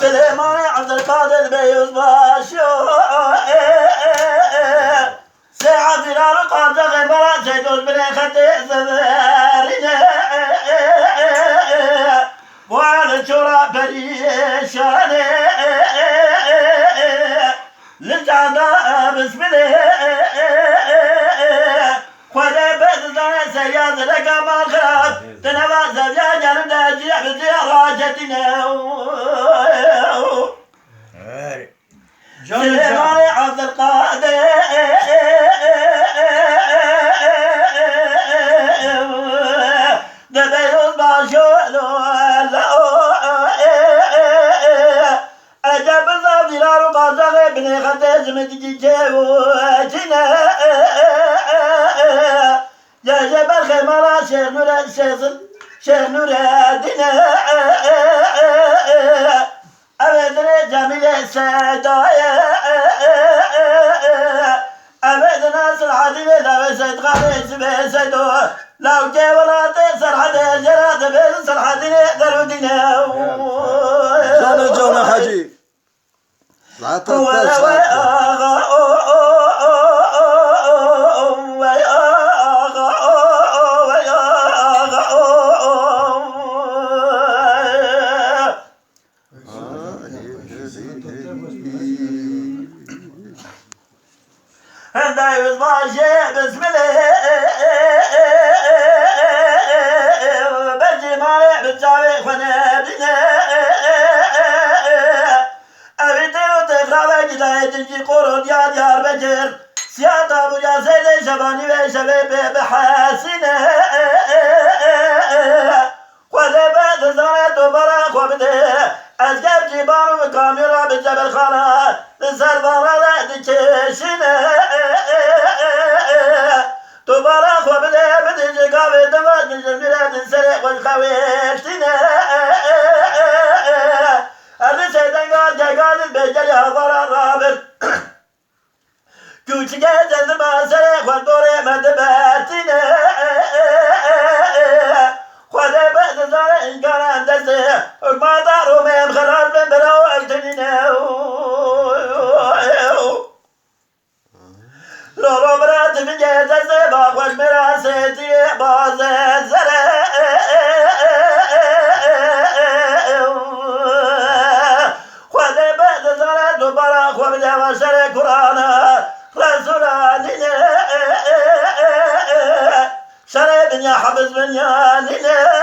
سليمان عبد القادر بيوزباشو ساعة فيلار قادة غمرة سيدوز بني خطي زبارنا وعلى شورى بريشاني للجعدة بسم الله خذي بزدان سياد لقى ما خلاف تنوى زبيا جانب داجي بزياراتنا سليمان عبد القادر دبيوز باشولو أجاب الزبير وقازغ بني خدز مدجي جوجنا جاجب الخمرة شيخ نور الدين أبدنا جميل السدايا أبدنا سرحتي بلا سيد خالد بسيدو لو جاولات سرحتي جرات بس سرحتي نقدر دينا جانا حجي دايوز ماشي بسم الله بجي مالي بتجاوي خنابنا أبيتو تخرى جداي تنجي قرون يا ديار بجر سياطة بوجا سيدي شباني وشبيبي بحاسنا وذبت زرعت وبراك وبده أسجاب جبان وكاميرا بالجبل خانة للسربارة لدكيشنا تبارك وبده بدي قابل دمات من جميلة السرق والخويتنا اللي سيدان قال البيجل هضر الرابط كوشي جاز ما سرق والدوري مدباتنا خذي بعد زارع إن كان هندسة وما داروا من خلال من براو أكتنينا لولو برات في جيزة باقوش مراسيتي باز الزرع خذي بعد زارع دبراك وبدا وشري قرانا رسولاننا شريب يا حبز من يالنا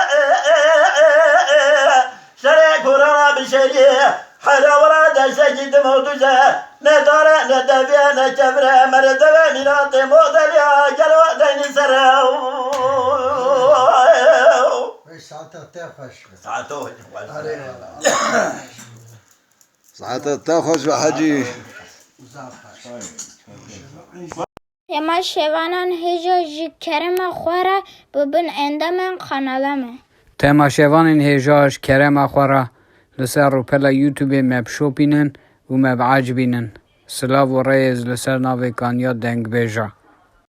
شريك ورانا بشريه حدا ورا سجد موتوزا ندارة ندفيا نكبرة مردوة مناطي مودل يا جلوة ديني سراو ساعته تاخش بحجي تما شوانان هجا جی کرم خوره ببین اندام قنالمه تما شوانان هجاش کرم خوره لسر رو پلا یوتیوب مبشو بینن و مبعج بینن سلاو و ریز لسر ناوی کانیا دنگ بیجا